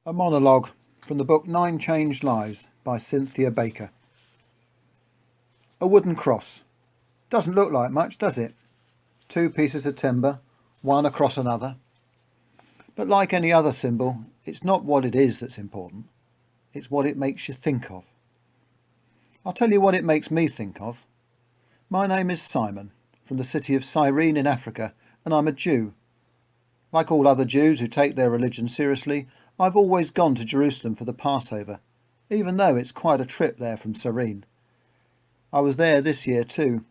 A monologue from the book 9 Changed Lives by Cynthia Baker. A wooden cross. Doesn't look like much, does it? 2 pieces of timber, one across another. But like any other symbol, it's not what it is that's important. It's what it makes you think of. I'll tell you what it makes me think of. My name is Simon, from the city of Cyrene in Africa, and I'm a Jew. Like all other Jews who take their religion seriously, I've always gone to Jerusalem for the Passover, even though it's quite a trip there from Cyrene. I was there this year too.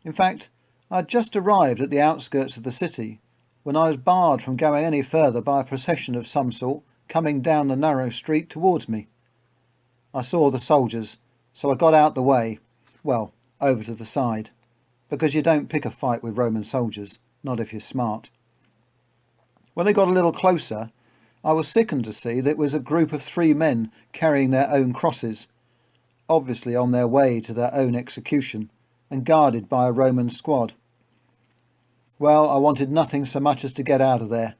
In fact, I'd just arrived at the outskirts of the city when I was barred from going any further by a procession of some sort coming down the narrow street towards me. I saw the soldiers, so I got out the way, well, over to the side, because you don't pick a fight with Roman soldiers, not if you're smart. When they got a little closer, I was sickened to see that it was a group of 3 men carrying their own crosses, obviously on their way to their own execution and guarded by a Roman squad. Well, I wanted nothing so much as to get out of there,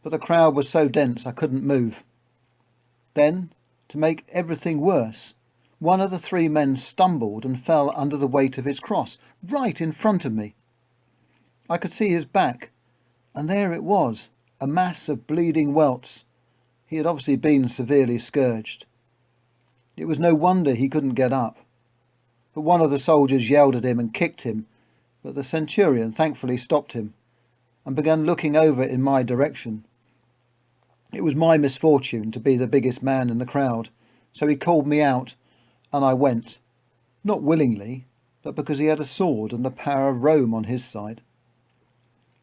but the crowd was so dense I couldn't move. Then, to make everything worse, one of the 3 men stumbled and fell under the weight of his cross, right in front of me. I could see his back, and there it was, a mass of bleeding welts. He had obviously been severely scourged. It was no wonder he couldn't get up. But one of the soldiers yelled at him and kicked him, but the centurion thankfully stopped him and began looking over in my direction. It was my misfortune to be the biggest man in the crowd, so he called me out, and I went, not willingly, but because he had a sword and the power of Rome on his side.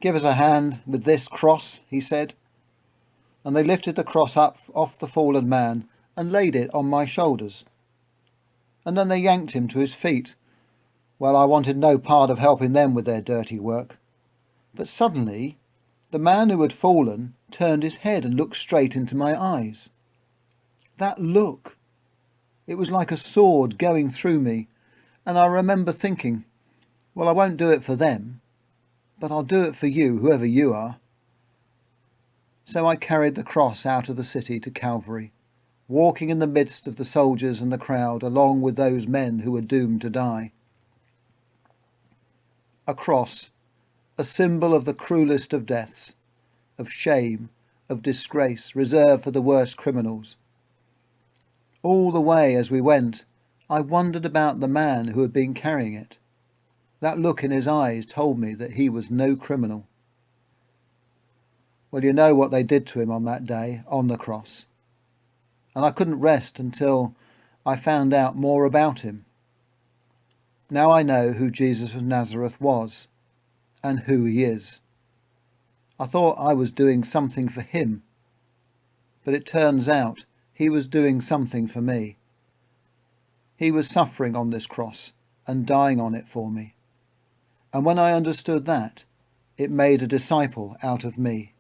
"Give us a hand with this cross," he said, and they lifted the cross up off the fallen man and laid it on my shoulders. And then they yanked him to his feet. Well, I wanted no part of helping them with their dirty work. But suddenly, the man who had fallen turned his head and looked straight into my eyes. That look! It was like a sword going through me, and I remember thinking, well, I won't do it for them, but I'll do it for you, whoever you are. So I carried the cross out of the city to Calvary, walking in the midst of the soldiers and the crowd, along with those men who were doomed to die. A cross, a symbol of the cruelest of deaths, of shame, of disgrace, reserved for the worst criminals. All the way as we went, I wondered about the man who had been carrying it. That look in his eyes told me that he was no criminal. Well, you know what they did to him on that day, on the cross. And I couldn't rest until I found out more about him. Now I know who Jesus of Nazareth was, and who he is. I thought I was doing something for him, but it turns out he was doing something for me. He was suffering on this cross and dying on it for me. And when I understood that, it made a disciple out of me.